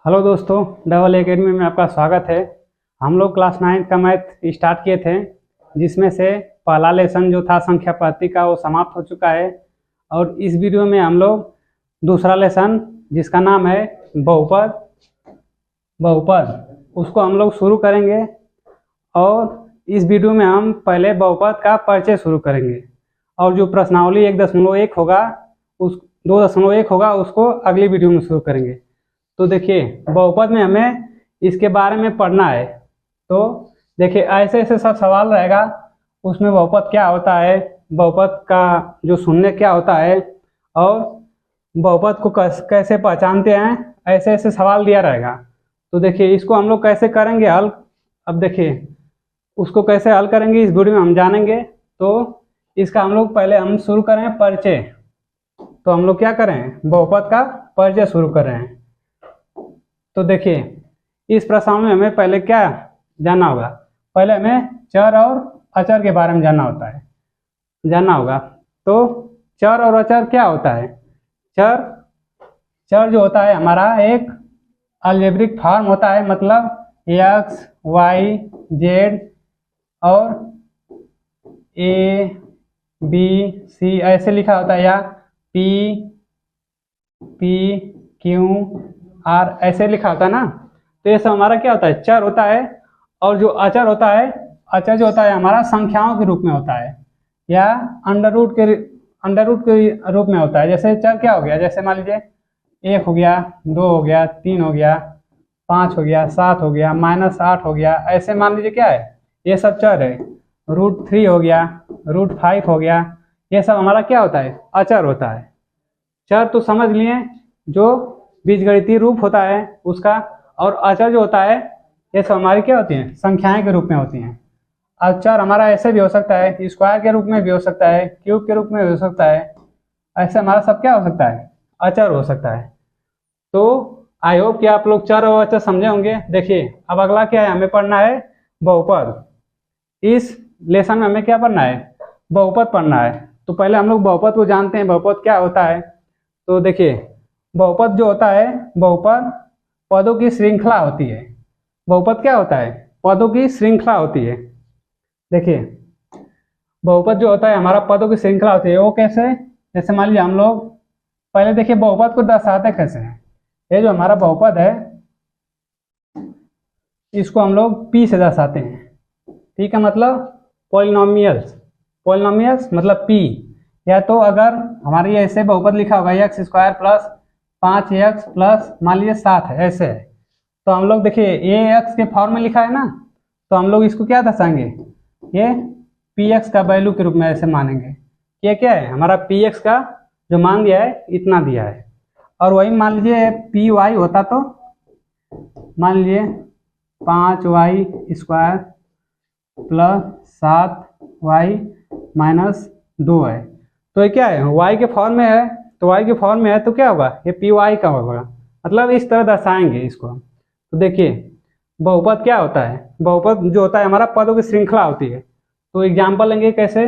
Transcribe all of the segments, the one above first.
Hello दोस्तों, double academy में आपका स्वागत है। हम लोग क्लास 9 का मैथ स्टार्ट किए थे, जिसमें से पहला लेसन जो था संख्या पद्धति का वो समाप्त हो चुका है। और इस वीडियो में हम लोग दूसरा लेसन जिसका नाम है बहुपद उसको हम लोग शुरू करेंगे। और इस वीडियो में हम पहले बहुपद का परिचय शुरू करेंगे और जो प्रश्नावली 1.1 होगा उस 2.1 होगा उसको अगली वीडियो में शुरू करेंगे। तो देखिए, बहुपद में हमें इसके बारे में पढ़ना है। तो देखिए, ऐसे ऐसे सब सवाल रहेगा, उसमें बहुपद क्या होता है, बहुपद का जो शून्य क्या होता है और बहुपद को कैसे पहचानते हैं, ऐसे ऐसे सवाल दिया रहेगा। तो देखिए, इसको हम लोग कैसे करेंगे हल। अब देखिए, उसको कैसे हल करेंगे इस वीडियो में हम जानेंगे। तो इसका हम शुरू करें परिचय। तो हम लोग क्या करें, बहुपद का परिचय शुरू कर रहे हैं। तो देखिए, इस प्रश्न में हमें पहले क्या जानना होगा, पहले हमें चर और अचर के बारे में जानना होगा। तो चर और अचर क्या होता है। चर जो होता है हमारा एक अलजेब्रिक फॉर्म होता है, मतलब x, y, z और a, b, c ऐसे लिखा होता है, या p, q, r ऐसे लिखा होता है ना। तो ये सब हमारा क्या होता है, चर होता है। और जो अचर होता है, अचर जो होता है हमारा संख्याओं के रूप में होता है या अंडर रूट के रूप में होता है। जैसे चर क्या हो गया, जैसे मान लीजिए 1 हो गया, 2 हो गया, 3 हो गया, 5 हो गया, 7 हो गया, -8 हो गया, ऐसे मान लीजिए क्या है, ये सब चर है। √3 हो गया, √5 हो गया, ये सब हमारा क्या होता है, अचर होता है। चर तो समझ लिए, जो बीजगणितीय रूप होता है उसका। और अचर जो होता है ये सब हमारी क्या होती हैं, संख्याएं के रूप में होती हैं। अचर हमारा ऐसे भी हो सकता है, स्क्वायर के रूप में भी हो सकता है, क्यूब के रूप में भी हो सकता है। ऐसे हमारा सब क्या हो सकता है, अचर हो सकता है। तो आई होप कि आप लोग चर और अचर समझे होंगे। देखिए, अब अगला क्या है, हमें पढ़ना है बहुपद। इस लेसन में हमें क्या पढ़ना है, बहुपद पढ़ना है। तो पहले हम लोग बहुपद को जानते हैं, बहुपद क्या होता है। तो देखिए, बहुपद जो होता है, बहुपद पदों की श्रृंखला होती है। बहुपद क्या होता है, पदों की श्रृंखला होती है। देखिए, बहुपद जो होता है हमारा पदों की श्रृंखला होती है। वो कैसे, जैसे मान लीजिए हम लोग पहले देखिए बहुपद को दर्शाते कैसे हैं। ये जो हमारा बहुपद है इसको हम लोग p से दर्शाते हैं। p का मतलब पॉलिनोमियल्स मतलब p। या तो अगर हमारे ऐसे बहुपद लिखा होगा x² + 5x + मान लीजिए 7 है, ऐसे है। तो हम लोग देखिए, ये x के फॉर्म में लिखा है ना, तो हम लोग इसको क्या दर्शाएंगे, ये px का वैल्यू के रूप में ऐसे मानेंगे। ये क्या है, हमारा px का जो मान दिया है इतना दिया है। और वही मान लीजिए py होता तो मान लीजिए 5y² + 7y - 2 है। तो ये क्या है, y के फॉर्म में है। तो y के फॉर्म में है तो क्या होगा, ये py का होगा, मतलब इस तरह दर्शाएंगे इसको हम। तो देखिए, बहुपद क्या होता है, बहुपद जो होता है हमारा पदों की श्रृंखला होती है। तो एग्जाम्पल लेंगे कैसे,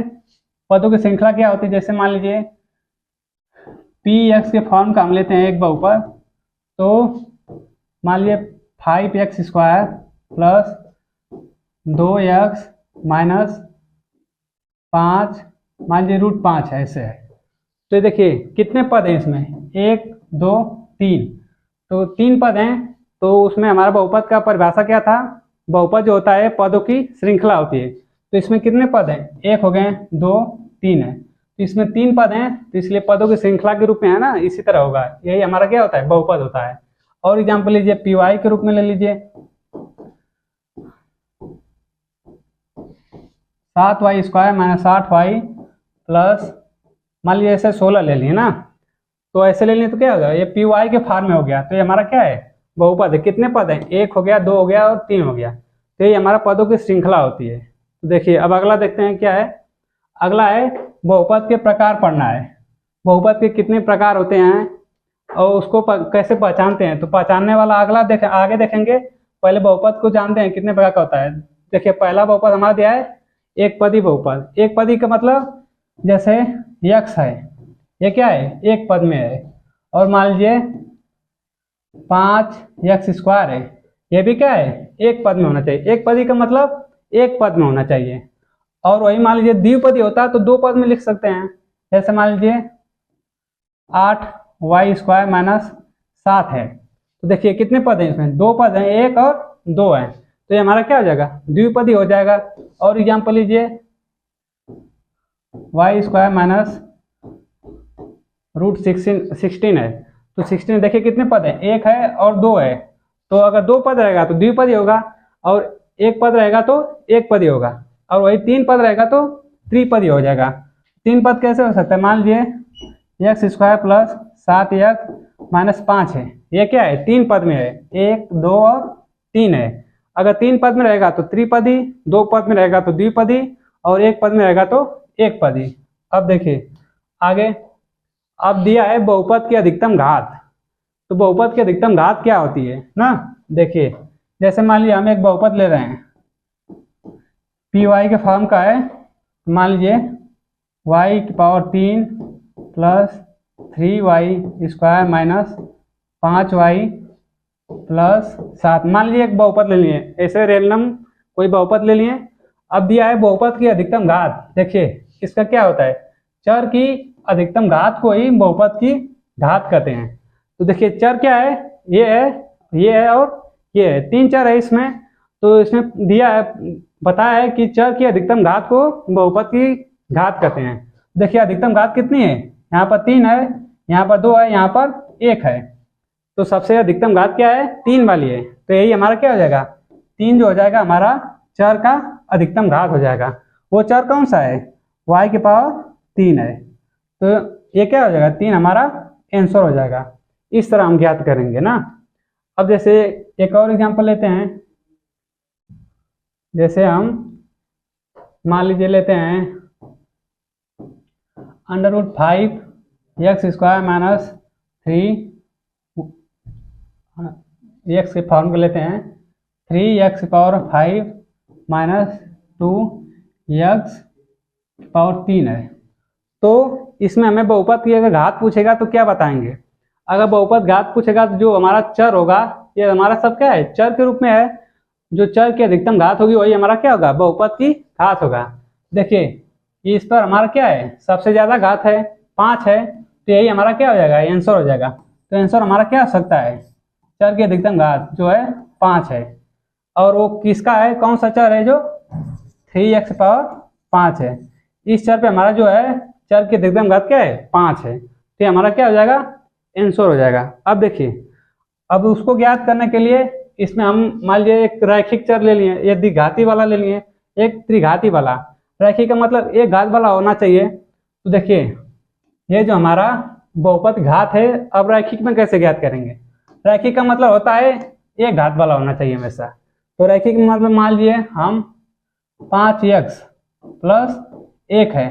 पदों की श्रृंखला क्या होती है। जैसे मान लीजिए px के फॉर्म का हम लेते हैं एक बहुपद। तो मान लीजिए 5x² + 2x - 5 मान लीजिए √5 है, ऐसे है। तो देखिए कितने पद हैं इसमें, 1 2 3। तो 3 पद हैं। तो उसमें हमारा बहुपद का परिभाषा क्या था, बहुपद जो होता है पदों की श्रृंखला होती है। तो इसमें कितने पद हैं, 1 हो गए, 2 3 है। तो इसमें 3 पद हैं, तो इसलिए पदों की श्रृंखला के रूप में है ना, इसी तरह होगा। यही हमारा क्या होता है, बहुपद होता है। और एग्जाम्पल लीजिए py के रूप में ले लीजिए, 7y² - 8y + मान लीजिए ऐसे 16 ले लिए ना। तो ऐसे ले लिए तो क्या होगा, ये py के फॉर्म में हो गया। तो ये हमारा क्या है, बहुपद है। कितने पद हैं, 1 हो गया, 2 हो गया और 3 हो गया। तो ये हमारा पदों की श्रृंखला होती है। तो देखिए, अब अगला देखते हैं क्या है। अगला है बहुपद के प्रकार पढ़ना है। बहुपद के कितने प्रकार होते हैं और उसको कैसे पहचानते हैं। तो पहचानने वाला अगला आगे देखेंगे। पहले बहुपद को जानते हैं कितने प्रकार का होता है। देखिए, पहला बहुपद हमारा दिया है एक पदी बहुपद। एक पदी का मतलब जैसे यक्स है, ये क्या है, एक पद में है। और मान लीजिए 5x² है, ये भी क्या है, एक पद में होना चाहिए। एक पदी का मतलब एक पद में होना चाहिए। और वही मान लीजिए द्विपदी होता तो दो पद में लिख सकते हैं। जैसे मान लीजिए 8y² माइनस 7 है, तो देखिए कितने पद हैं इसमें, दो पद हैं, एक और दो है, तो ये हमारा क्या हो जाएगा, द्विपदी हो जाएगा। और एग्जाम्पल लीजिए y² माइनस √16 है, तो 16 देखिए कितने पद हैं, एक है और दो है, तो अगर दो पद रहेगा तो द्विपदी होगा, और एक पद रहेगा तो एक पदी होगा, और वही तीन पद रहेगा तो त्रिपदी हो जाएगा। तीन पद कैसे हो सकता है, मान लीजिए x² प्लस 7x माइनस 5 है, ये क्या है, तीन पद में है, एक दो और तीन है। अगर तीन पद में रहेगा तो त्रिपदी, दो पद में रहेगा तो द्विपदी, और एक पद में रहेगा तो एक पदी। अब देखिए आगे, अब दिया है बहुपद की अधिकतम घात, तो बहुपद की अधिकतम घात क्या होती है ना, देखिए जैसे मान लीजिए हम एक बहुपद ले रहे हैं, py के फॉर्म का है, मान लीजिए y³ plus 3y² minus 5y plus 7, मान लीजिए एक बहुपद ले लिए, ऐसे रैंडम कोई बहुपद ले लिए। अब दिया है बहुपद की अधिकतम घात, देखिए इसका क्या होता है, चर की अधिकतम घात को ही बहुपद की घात कहते हैं। तो देखिए चर क्या है, ये है, ये है और ये है, तीन चर है इसमें। तो इसमें दिया है, बताया है कि चर की अधिकतम घात को बहुपद की घात कहते हैं। देखिए अधिकतम घात कितनी है, यहाँ पर 3 है, यहाँ पर 2 है, यहाँ पर 1 है, तो सबसे अधिकतम घात क्या है, 3 वाली है, तो यही हमारा क्या हो जाएगा, 3 जो हो जाएगा हमारा चर का अधिकतम घात हो जाएगा। वो चर कौन सा है, y³ है, तो ये क्या हो जाएगा, 3 हमारा आंसर हो जाएगा। इस तरह हम ज्ञात करेंगे ना। अब जैसे एक और एग्जांपल लेते हैं, जैसे हम मान लीजिए लेते हैं √5x² माइनस 3x के फॉर्म को लेते हैं 3x⁵ माइनस 2x⁴ है। तो इसमें हमें बहुपद की अगर घात पूछेगा तो क्या बताएंगे, अगर बहुपद घात पूछेगा तो जो हमारा चर होगा, ये हमारा सब क्या है, चर के रूप में है, जो चर की अधिकतम घात होगी वही हमारा क्या होगा, बहुपद की घात होगा। देखिए इस पर हमारा क्या है, सबसे ज्यादा घात है 5 है, तो यही हमारा क्या हो जाएगा, आंसर हो जाएगा। तो आंसर हमारा क्या हो सकता है, चर की अधिकतम घात जो है 5 है, और वो किसका है, कौन सा चर है, जो 3x⁵ है। इस चर पे हमारा जो है चर की अधिकतम घात क्या है, 5 है, तो हमारा क्या हो जाएगा, आंसर हो जाएगा। अब देखिए, अब उसको ज्ञात करने के लिए इसमें हम मान लीजिए एक रैखिक चर ले लिए, एक द्विघाती वाला ले लिए, एक त्रिघाती वाला। रैखिक का मतलब एक घात वाला होना चाहिए। तो देखिए ये जो हमारा बहुपद घात है, अब रैखिक में कैसे ज्ञात करेंगे, रैखिक का मतलब होता है एक घात वाला होना चाहिए हमेशा। तो रैखिक मतलब मान लीजिए हम 5x प्लस 1 है,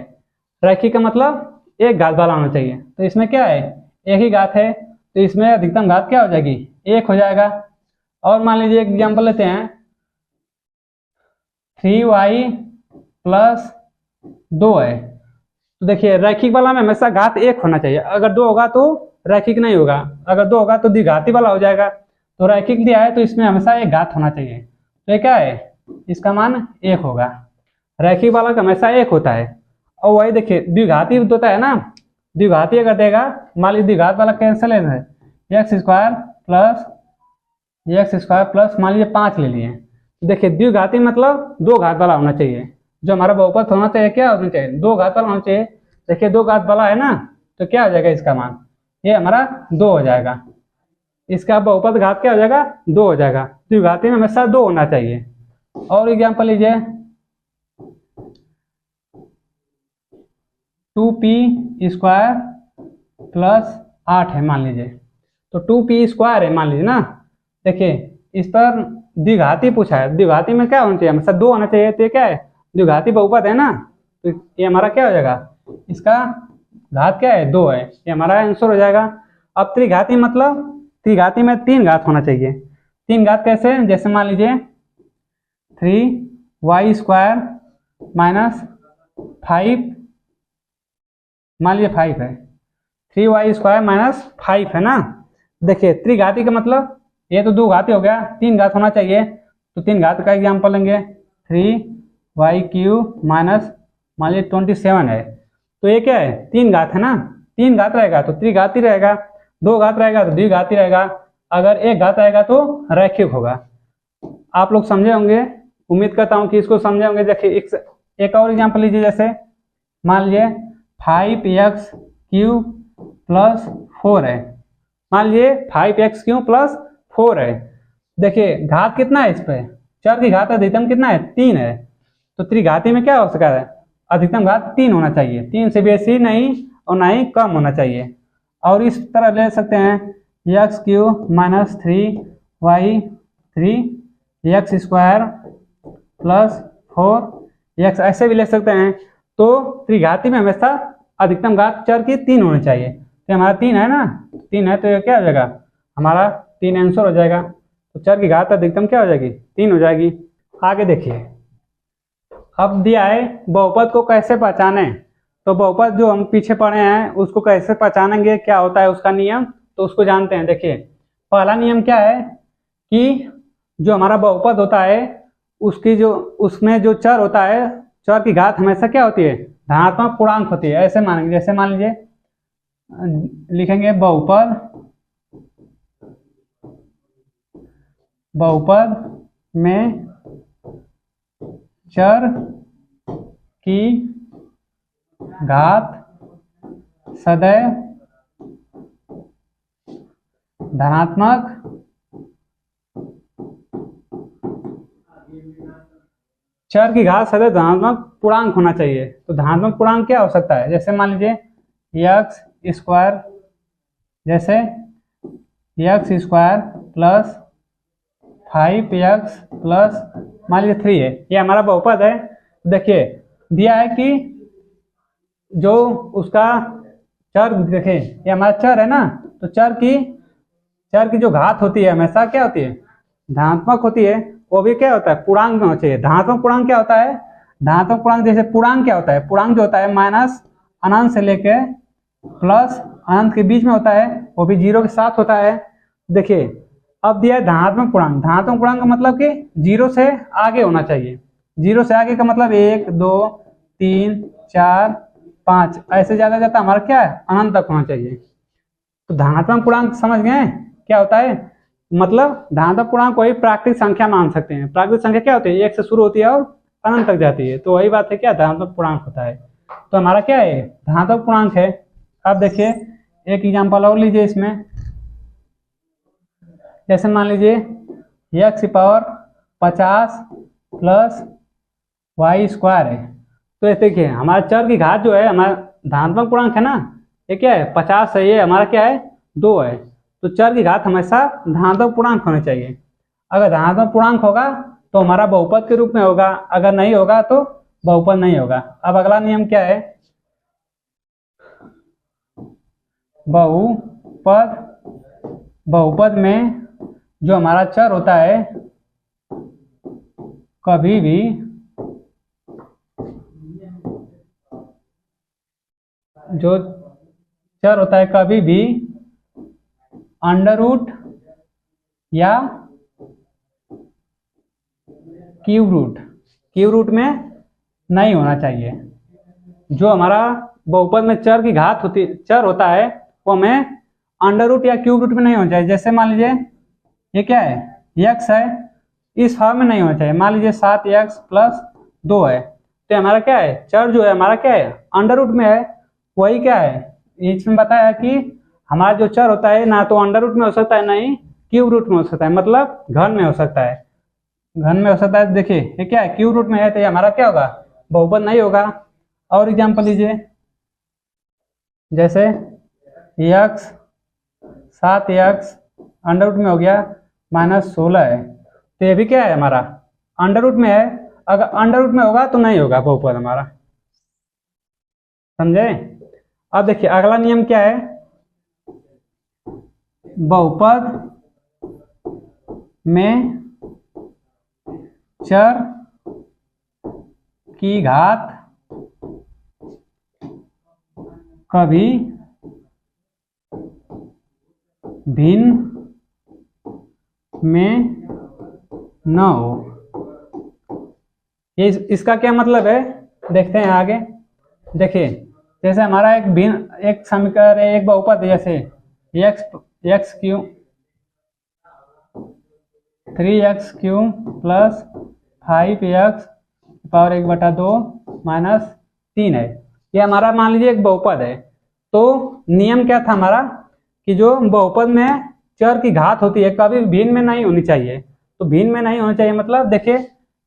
रैखिक का मतलब एक घात वाला होना चाहिए, तो इसमें क्या है, एक ही घात है, तो इसमें अधिकतम घात क्या हो जाएगी, 1 हो जाएगा। और मान लीजिए एक एग्जाम्पल लेते हैं 3y प्लस 2 है, तो देखिए रैखिक वाला में हमेशा घात 1 होना चाहिए, अगर 2 होगा तो रैखिक नहीं होगा, अगर 2 होगा तो द्विघाती वाला हो जाएगा। तो रैखिक दिया है तो इसमें हमेशा एक घात होना चाहिए, तो ये क्या है, इसका मान 1 होगा। रैखिक वाला का हमेशा 1 होता है। और वही देखिए द्विघाती होता है ना, द्विघाती अगर देगा, मान लीजिए द्विघात वाला कैंसिल है, x² प्लस मान लीजिए 5 ले लिए। देखिए द्विघाती मतलब दो घात वाला होना चाहिए, जो हमारा बहुपद होना चाहिए क्या होना चाहिए, दो घात वाला होना चाहिए। देखिए दो घात वाला है ना, तो क्या हो जाएगा इसका मान, ये हमारा 2 हो जाएगा, इसका बहुपद घात क्या हो जाएगा, 2 हो जाएगा। द्विघाती में हमेशा 2 होना चाहिए। और एग्जाम्पल लीजिए 2p² प्लस 8 है मान लीजिए, तो 2p² है मान लीजिए ना। देखिए इस पर द्विघाती पूछा है, द्विघाती में क्या होना चाहिए, हमेशा 2 होना चाहिए, तो ये क्या है, द्विघाती बहुपद है ना, तो ये हमारा क्या हो जाएगा, इसका घात क्या है, 2 है, ये हमारा आंसर हो जाएगा। अब त्रिघाती मतलब त्रिघाती में 3 घात होना चाहिए। 3 घात कैसे, जैसे मान लीजिए 3y² माइनस 5, मान लीजिए 5 है, 3y² माइनस 5 है ना, देखिए त्रिघाती का मतलब ये तो दो घाती हो गया, तीन घात होना चाहिए, तो तीन घात का एग्जाम्पल लेंगे 3y³ माइनस मान लीजिए 27 है, तो ये क्या है तीन घात है ना, तीन घात रहेगा तो त्रिघाती रहेगा, दो घात रहेगा तो द्विघाती रहेगा, अगर एक घात आएगा तो रैखिक होगा। आप लोग समझे होंगे, उम्मीद करता हूँ कि इसको समझे होंगे। देखिए एक और एग्जाम्पल लीजिए, जैसे मान लीजिए 5x³ प्लस 4 है, मान लीजिए 5x³ प्लस 4 है। देखिए घात कितना है, इस पे चर की घात अधिकतम कितना है 3 है, तो त्रिघाती में क्या हो सकता है अधिकतम घात 3 होना चाहिए, 3 से बेसी नहीं और ना ही कम होना चाहिए। और इस तरह ले सकते हैं x³ minus 3y3 x² plus 4x, ऐसे भी ले सकते हैं। तो त्रिघाती में हमेशा अधिकतम घात चर की 3 होनी चाहिए, तो हमारा 3 है ना, 3 है तो ये क्या हो जाएगा हमारा 3 आंसर हो जाएगा, तो चर की घात अधिकतम क्या हो जाएगी 3 हो जाएगी। आगे देखिए, अब दिया है बहुपद को कैसे पहचाने, तो बहुपद जो हम पीछे पढ़े हैं उसको कैसे पहचानेंगे, क्या होता है उसका नियम, तो उसको जानते हैं। देखिए पहला नियम क्या है कि जो हमारा बहुपद होता है उसकी जो उसमें जो चर होता है, चर की घात हमेशा क्या होती है धनात्मक पूर्णांक होती है, ऐसे मानेंगे। जैसे मान लीजिए लिखेंगे बहुपद में चर की घात सदैव धनात्मक चर की घात सदैव धनात्मक पूर्णांक होना चाहिए। तो धनात्मक पूर्णांक क्या हो सकता है, जैसे मान लीजिए x², जैसे x² प्लस 5x प्लस मान लीजिए 3 है, ये हमारा बहुपद है। देखिए दिया है कि जो उसका चर, देखिए ये हमारा चर है ना, तो चर की जो घात होती है हमेशा क्या होती है धनात्मक होती है, वो भी क्या होता है पूर्णांक में होना चाहिए। धनात्मक पूर्णांक क्या होता है, धनात्मक पूर्णांक जैसे पूर्णांक क्या होता है, पूर्णांक जो होता है माइनस अनंत से लेके प्लस अनंत के बीच में होता है, वो भी 0 के साथ होता है। देखिए अब दिया है धनात्मक पूर्णांक, धनात्मक पूर्णांक का मतलब कि 0 से आगे होना चाहिए, 0 से आगे का मतलब 1 2 3 4 5, ऐसे ज्यादा जाता हमारा क्या है अनंत तक होना चाहिए। तो धनात्मक पूर्णांक समझ गए क्या होता है, मतलब धनात्मक पूर्णांक को ही प्राकृतिक संख्या मान सकते हैं। प्राकृतिक संख्या क्या होती है 1 से शुरू होती है और अनंत तक जाती है, तो वही बात है क्या धनात्मक पूर्णांक होता है। तो हमारा क्या है धनात्मक पूर्णांक है। अब देखिए एक एग्जांपल और लीजिए इसमें, जैसे मान लीजिए x⁻50 प्लस y² है, तो ये देखिए हमारा चर की घात जो है हमारा धनात्मक पूर्णांक है ना, ये क्या है 50 है, ये हमारा क्या है 2 है, तो चर की घात हमेशा धनात्मक पूर्णांक होने चाहिए। अगर धनात्मक पूर्णांक होगा तो हमारा बहुपद के रूप में होगा, अगर नहीं होगा तो बहुपद नहीं होगा। अब अगला नियम क्या है, बहुपद में जो हमारा चर होता है कभी भी जो चर होता है कभी भी अंडर रूट या क्यूब रूट में नहीं होना चाहिए। जो हमारा बहुपद में चर की घात चर होता है वो हमें अंडर रूट या क्यूब रूट में नहीं होना चाहिए। जैसे मान लीजिए ये क्या है x है, इस फॉर्म में नहीं होना चाहिए। मान लीजिए 7x प्लस 2 है, तो हमारा क्या है चर जो है हमारा क्या है अंडर रूट में है, वही क्या है इसमें बताया कि हमारा जो चर होता है ना तो अंडर रूट में हो सकता है ना ही क्यूब रूट में हो सकता है, मतलब घन में हो सकता है, घन में हो सकता है। देखिए ये क्या है क्यूब रूट में है, तो ये हमारा क्या होगा बहुपद नहीं होगा। और एग्जांपल लीजिए, जैसे x 7x अंडर रूट में हो गया -16 है, तो ये भी क्या है हमारा अंडर रूट में है, अगर अंडर रूट में होगा तो नहीं होगा बहुपद हमारा, समझे। अब देखिए अगला नियम क्या है, बहुपद में चर की घात कभी भिन्न में न हो। ये इसका क्या मतलब है, देखते हैं आगे। देखिए जैसे हमारा एक समीकरण है, एक बहुपद है, जैसे x Q 3x³ plus 5x power 1/2 minus 3 है। ये हमारा मान लीजिए एक बहुपद है। तो नियम क्या था हमारा कि जो बहुपद में चर की घात होती है कभी भिन्न में नहीं होनी चाहिए। तो भिन्न में नहीं होनी चाहिए मतलब देखिए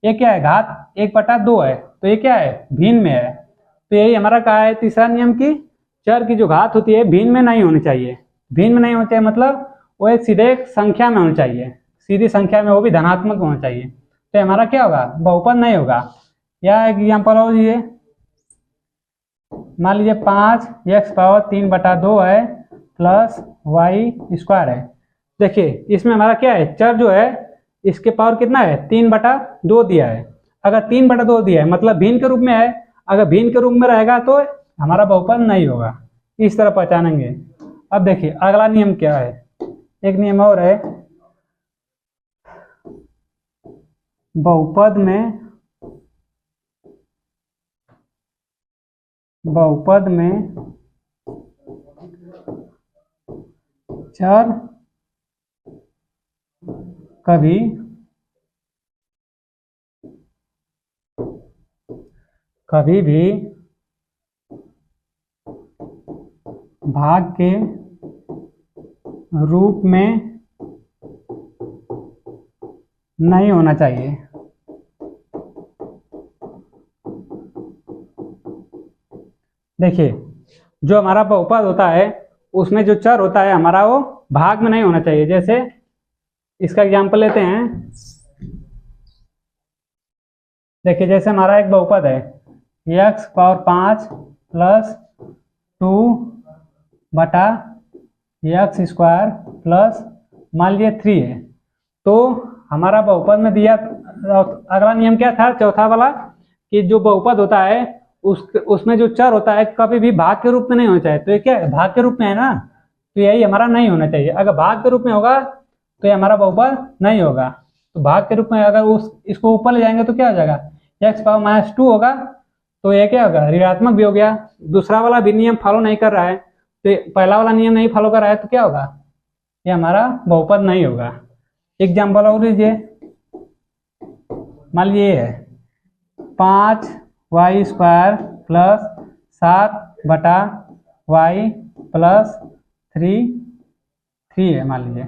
ये क्या है, घात 1/2 है, तो ये क्या है, भिन्न में है। तो यही हमारा कहा है तीसरा नियम की चर की जो घात होती है भिन्न में नहीं होनी चाहिए। भिन्न में नहीं होनी चाहिए मतलब वो एक सीधे एक संख्या में होनी चाहिए, सीधी संख्या में, वो भी धनात्मक होना चाहिए। तो हमारा क्या होगा, बहुपद नहीं होगा। या एग्जाम्पल और ये मान लीजिए 5x⁴ है प्लस y² है। देखिए इसमें हमारा क्या है, चर जो है इसके पावर कितना है, 3/2 दिया है। अगर 3/2 दिया है मतलब भिन्न के रूप में है। अगर भिन्न के रूप में रहेगा तो हमारा बहुपद नहीं होगा। इस तरह पहचानेंगे। अब देखिए अगला नियम क्या है, एक नियम और है, बहुपद में चर कभी भी भाग के रूप में नहीं होना चाहिए। देखिए जो हमारा बहुपद होता है उसमें जो चर होता है हमारा वो भाग में नहीं होना चाहिए। जैसे इसका एग्जांपल लेते हैं। देखिए जैसे हमारा एक बहुपद है x⁵ प्लस 2/x² प्लस मान लीजिए 3 है। तो हमारा बहुपद में दिया, अगला नियम क्या था, चौथा वाला, कि जो बहुपद होता है उसमें जो चर होता है कभी भी भाग के रूप में नहीं होना चाहिए। तो ये क्या है, भाग के रूप में है ना, तो यही हमारा नहीं होना चाहिए। अगर भाग के रूप में होगा तो ये हमारा बहुपद नहीं होगा। तो भाग के रूप में अगर इसको ऊपर ले जाएंगे तो क्या हो जाएगा, x⁻² होगा। तो ये क्या होगा, ऋणात्मक भी हो गया। दूसरा वाला भी नियम फॉलो नहीं कर रहा है, तो पहला वाला नियम नहीं फॉलो कर रहा है, तो क्या होगा, ये हमारा बहुपद नहीं होगा। एग्जाम्पल और लीजिए, मान लीजिए ये है 5y² प्लस 7/y प्लस 3 है मान लीजिए।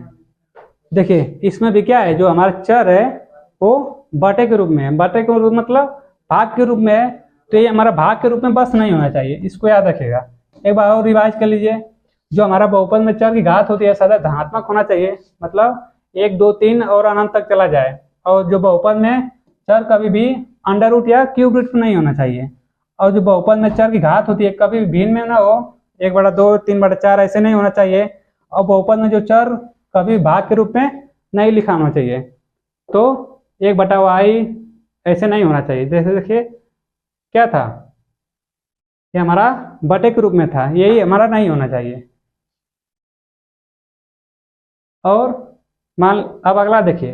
देखिए इसमें भी क्या है, जो हमारा चर है वो बटे के रूप में है। बटे के रूप मतलब भाग के रूप में है। तो ये हमारा भाग के रूप में बस नहीं होना चाहिए, इसको याद रखिएगा। एक बार और रिवाइज कर लीजिए। जो हमारा बहुपद में चर की घात होती है सदा धनात्मक होना चाहिए, मतलब 1 2 3 और अनंत तक चला जाए। और जो बहुपद में चर कभी भी अंडर रूट या क्यूब रूट नहीं होना चाहिए। और जो बहुपद में चर की घात होती है कभी भी भिन्न में ना हो, 1/2 3/4 ऐसे नहीं होना चाहिए। और बहुपद में जो चर कभी भाग के रूप में नहीं लिखा होना चाहिए। तो 1/y ऐसे नहीं होना चाहिए। जैसे देखिए क्या था, ये हमारा बटे के रूप में था, यही हमारा नहीं होना चाहिए। और अब अगला देखिए,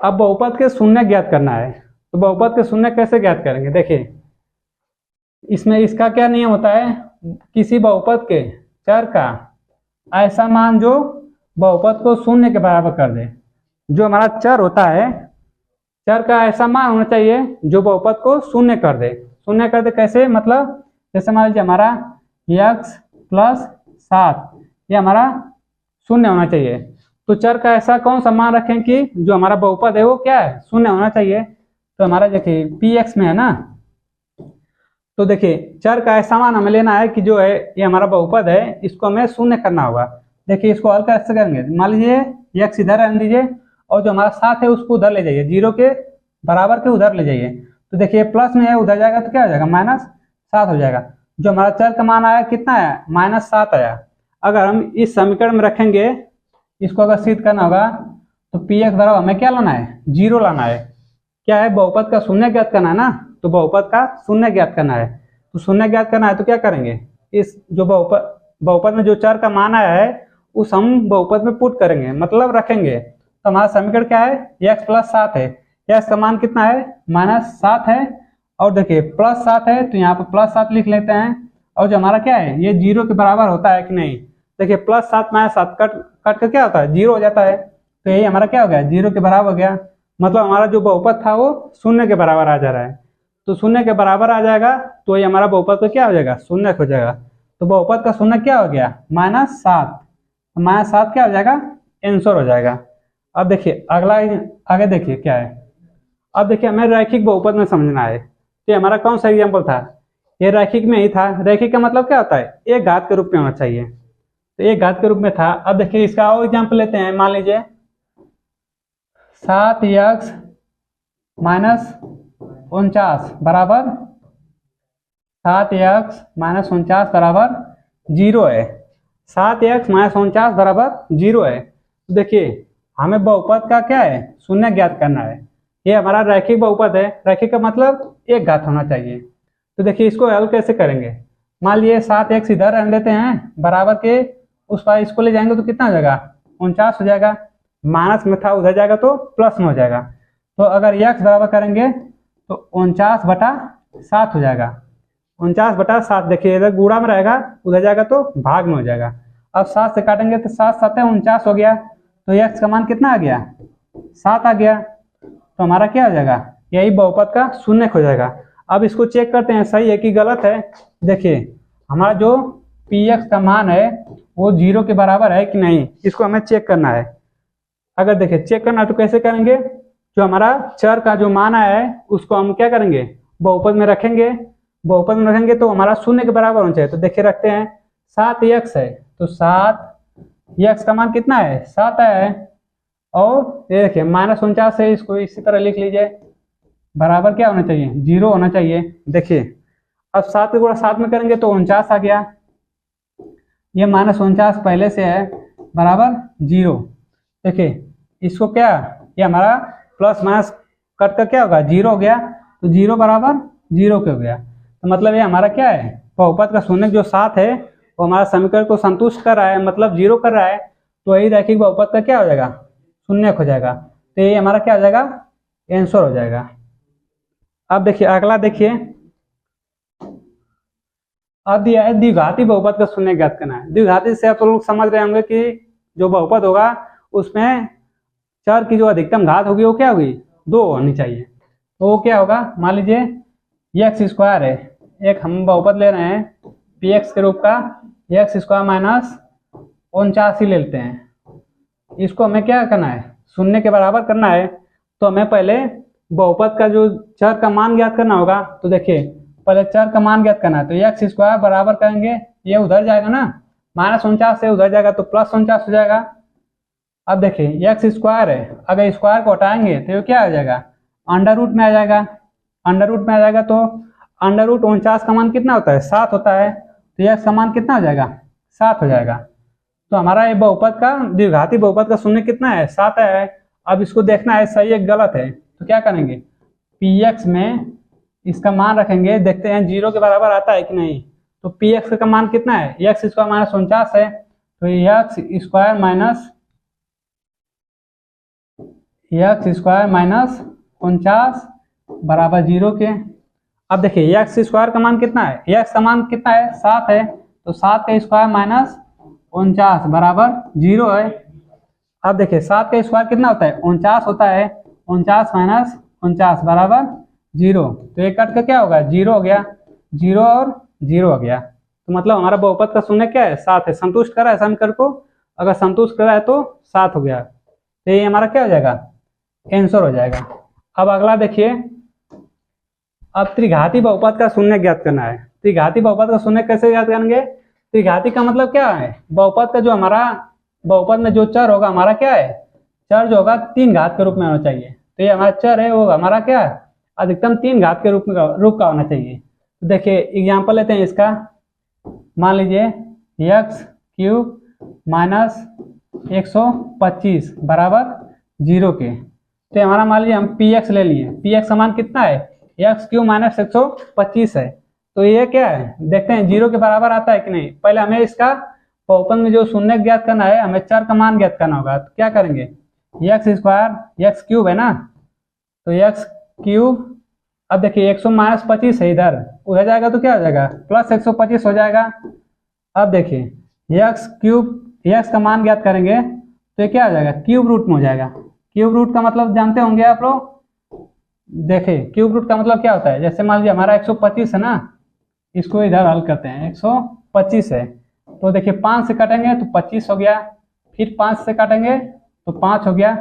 अब बहुपद के शून्य ज्ञात करना है। तो बहुपद के शून्य कैसे ज्ञात करेंगे, देखिए इसमें इसका क्या नियम होता है, किसी बहुपद के चर का ऐसा मान जो बहुपद को शून्य के बराबर कर दे। जो हमारा चर होता है, चर का ऐसा मान होना चाहिए जो बहुपद को शून्य कर दे। शून्य कर दे कैसे, मतलब जैसे मान लीजिए हमारा x+7 ये हमारा शून्य होना चाहिए। तो चर का ऐसा कौन सा मान रखें कि जो हमारा बहुपद है वो क्या है, शून्य होना चाहिए। तो हमारा देखिए px में है ना, तो देखिए चर का ऐसा मान हमें लेना है कि जो है ये हमारा बहुपद है, इसको हमें शून्य करना होगा। देखिए इसको हल कैसे करेंगे, मान लीजिए x इधर रहने दीजिए और जो हमारा 7 है उसको उधर ले जाइए, 0 के बराबर के उधर ले जाइए। तो देखिए प्लस में है, उधर जाएगा तो क्या हो जाएगा, -7 हो जाएगा। जो हमारा चर का मान आया कितना है, -7 आया। अगर हम इस समीकरण में रखेंगे, इसको अगर सिद्ध करना होगा तो px बराबर हमें क्या लाना है, 0 लाना है। क्या है, बहुपद का शून्य ज्ञात करना है ना, तो बहुपद का शून्य ज्ञात करना है। तो शून्य ज्ञात करना है तो क्या करेंगे, इस जो बहुपद में जो चर का मान आया है उस हम बहुपद में पुट करेंगे, मतलब रखेंगे, तो हमारा समीकरण क्या है, x प्लस 7 है। x का मान कितना है, -7 है, और देखिए प्लस 7 है तो यहाँ पर प्लस 7 लिख लेते हैं, और जो हमारा क्या है ये 0 के बराबर होता है कि नहीं, देखिए +7 -7 कट कर क्या होता है 0 हो जाता है, तो यही हमारा क्या हो गया 0 के बराबर हो गया। मतलब हमारा जो बहुपद था वो 0 के बराबर आ जा रहा है, तो 0 के बराबर आ जाएगा तो ये हमारा बहुपद का क्या हो जाएगा, 0 हो जाएगा। तो बहुपद का 0 क्या हो गया, -7, -7 क्या हो जाएगा, आंसर हो जाएगा। अब देखिए अगला, आगे देखिए क्या है। अब देखिए हमें रैखिक बहुपद में समझना है, तो हमारा कौन सा एग्जाम्पल था, ये रैखिक में ही था। रैखिक का मतलब क्या होता है, एक घात के रूप में होना चाहिए, तो एक घात के रूप में था। अब देखिए इसका और एग्जाम्पल लेते हैं, मान लीजिए 7x - 49 बराबर 7x - 49 बराबर 0 है। 7x - 49 बराबर 0 है। तो देखिए हमें बहुपद का क्या है, शून्य ज्ञात करना है। ये हमारा रैखिक बहुपद है, रैखिक का मतलब एक घात होना चाहिए। तो देखिए इसको हल कैसे करेंगे, मान लीजिए 7x इधर रख देते हैं बराबर के, उस पार इसको ले जाएंगे तो कितना हो जाएगा, 49 हो जाएगा, माइनस में था उधर जाएगा तो प्लस में हो जाएगा। तो अगर x बराबर करेंगे तो 49/7 हो जाएगा, 49/7। देखिए इधर गुणा में रहेगा, उधर जाएगा तो भाग में हो जाएगा। अब 7 से काटेंगे तो 7 7 49 हो गया, तो x का मान कितना आ गया, 7 आ गया। तो हमारा क्या हो जाएगा, यही बहुपद का शून्य हो जाएगा। अब इसको चेक करते हैं सही है कि गलत है। देखिए हमारा जो px का मान है वो 0 के बराबर है कि नहीं, इसको हमें चेक करना है। अगर देखिए चेक करना है तो कैसे करेंगे, जो हमारा चर का जो मान आया है उसको हम क्या करेंगे, बहुपद में रखेंगे। बहुपद में रखेंगे तो हमारा 0 के बराबर होना चाहिए। तो देखिए रखते हैं, 7x है तो 7x का मान कितना है, 7 है, और ये देखिए -49 है, इसको इसी तरह लिख लीजिए, बराबर क्या होना चाहिए, 0 होना चाहिए। देखिए अब 7 के गुणा 7 में करेंगे तो 49 आ गया, ये -49 पहले से है बराबर 0। देखिए इसको क्या, ये हमारा प्लस माइनस कट कर क्या होगा 0 हो गया, तो 0 बराबर 0 के हो गया। तो मतलब ये हमारा क्या है, बहुपद का शून्य जो 7 है वो हमारा समीकरण को संतुष्ट कर रहा है, मतलब 0 कर रहा है, तो वही रैखिक बहुपद का क्या हो जाएगा, शून्य हो जाएगा। तो ये हमारा क्या हो जाएगा, आंसर हो जाएगा। अब देखिए अगला देखिए, अब दिया है द्विघाती बहुपद का शून्य ज्ञात करना है। द्विघाती से आप लोग समझ रहे होंगे कि जो बहुपद होगा उसमें चर की जो अधिकतम घात होगी वो क्या होगी, 2 होनी चाहिए। तो वो क्या होगा, मान लीजिए x² है, एक हम बहुपद ले रहे हैं px के रूप का, x² - 49 ही ले लेते हैं। इसको हमें क्या करना है, शून्य के बराबर करना है। तो हमें पहले बहुपद का जो चर का मान ज्ञात करना होगा। तो देखिए पहले चर का मान ज्ञात करना है, तो x² बराबर करेंगे, ये उधर जाएगा ना, -49 से उधर जाएगा तो +49 हो जाएगा। अब देखिए x² है, अगर स्क्वायर को हटाएंगे तो ये क्या आ जाएगा, अंडर रूट में आ जाएगा। अंडर रूट में आ जाएगा तो √49 का मान कितना होता है, 7 होता है, तो x का मान कितना हो जाएगा, 7 हो जाएगा। तो हमारा ये बहुपद का द्विघाती बहुपद का शून्य कितना है, 7 है। अब इसको देखना है सही है गलत है, तो क्या करेंगे, px में इसका मान रखेंगे, देखते हैं 0 के बराबर आता है कि नहीं। तो px का मान कितना है, x² - 49 है, तो x² - 49 बराबर 0 के। अब देखिए x² का मान कितना है, x का मान कितना है, 7 है, तो 7 का स्क्वायर -49 बराबर 0 है। अब देखिए 7 का स्क्वायर कितना होता है, 49 होता है, 49 - 49 बराबर 0। तो ये कट का क्या होगा, 0 हो गया, 0 और 0 हो गया। तो मतलब हमारा बहुपद का शून्य क्या है, 7 है। संतुष्ट करा है समीकरण को, अगर संतुष्ट करा है तो 7 हो गया। तो ये हमारा क्या हो जाएगा, आंसर हो जाएगा। अब अगला देखिए, अब त्रिघाती बहुपद का शून्य ज्ञात करना है। त्रिघाती बहुपद का शून्य कैसे ज्ञात करेंगे, त्रिघाती का मतलब क्या है, बहुपद का जो हमारा बहुपद में जो चर होगा हमारा क्या है, चर जो होगा 3 घात के रूप में होना चाहिए। तो ये हमारा चर है वो हमारा क्या है, अधिकतम 3 घात के रूप का होना चाहिए। तो देखिए एग्जाम्पल लेते हैं इसका, मान लीजिए x³ - 125 बराबर 0 के। तो हमारा मान लीजिए हम px ले लिए, px का मान कितना है, x³ - 125 है। तो ये क्या है, देखते हैं 0 के बराबर आता है कि नहीं। पहले हमें इसका बहुपद में जो शून्य ज्ञात करना है, हमें चर का मान ज्ञात करना होगा। तो क्या करेंगे, एक्स स्क्वायर एक्स क्यूब है ना, तो एक्स क्यूब, अब देखिए 100 माइनस 25 है, इधर उधर जाएगा तो क्या हो जाएगा, प्लस 125 हो जाएगा। अब देखिए एक्स क्यूब, एक्स का मान ज्ञात करेंगे तो ये क्या हो जाएगा, क्यूब रूट में हो जाएगा। क्यूब रूट का मतलब जानते होंगे आप लोग, देखिए क्यूब रूट का मतलब क्या होता है, जैसे मान लीजिए हमारा 125 है ना, इसको इधर हल करते हैं, 125 है, तो देखिए 5 से काटेंगे तो 25 हो गया, फिर 5 से काटेंगे तो 5 हो गया,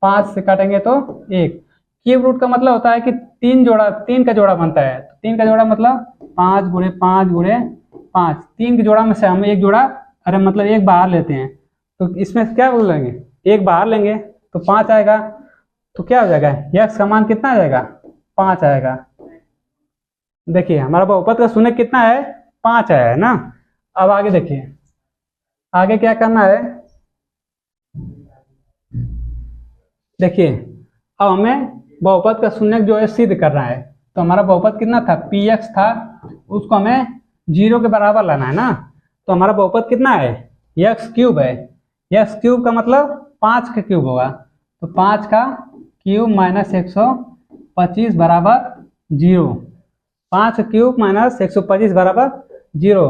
5 से काटेंगे तो 1। क्यूब रूट का मतलब होता है कि 3 का जोड़ा बनता है, तो 3 का जोड़ा मतलब 5 गुणे 5 गुणे 5, 3 के जोड़ा में से हम एक जोड़ा, अरे मतलब एक बाहर लेते हैं, तो इसमें क्या बोलेंगे, एक बाहर लेंगे तो 5 आएगा, तो क्या हो जाएगा, एक्स का मान कितना आ जाएगा, 5 आएगा। देखिए हमारा बहुपद का शून्य कितना है, 5 आया है ना। अब आगे देखिए, आगे क्या करना है, देखिए अब हमें बहुपद का शून्य जो है सिद्ध करना है। तो हमारा बहुपद कितना था, पी एक्स था, उसको हमें 0 के बराबर लाना है ना। तो हमारा बहुपद कितना है, एक्स क्यूब है, एक्स क्यूब का मतलब 5 का क्यूब होगा, तो 5 का क्यूब माइनस 125 बराबर 0, 5 का क्यूब माइनस 125 बराबर 0।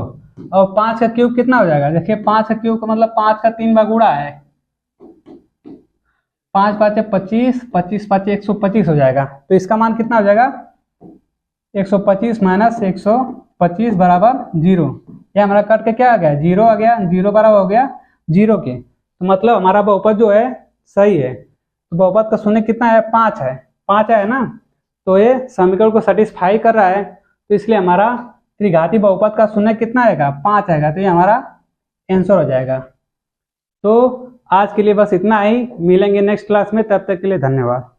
और 5 का क्यूब कितना हो जाएगा, देखिए 5 का क्यूब का मतलब 5 का 3 बार गुणा है, 5 5 25, 25 5 125 हो जाएगा। तो इसका मान कितना हो जाएगा, 125 माइनस 125 बराबर 0। यह हमारा कट के क्या आ गया, 0 आ गया, 0 बराबर हो गया 0 के, तो मतलब हमारा बहुपद जो है सही है। तो बहुपद का शून्य कितना है, 5 है, 5 है ना, तो ये समीकरण को सेटिस्फाई कर रहा है, तो इसलिए हमारा त्रिघाती बहुपद का शून्य कितना आएगा, 5 आएगा, तो ये हमारा आंसर हो जाएगा। तो आज के लिए बस इतना ही, मिलेंगे नेक्स्ट क्लास में, तब तक के लिए धन्यवाद।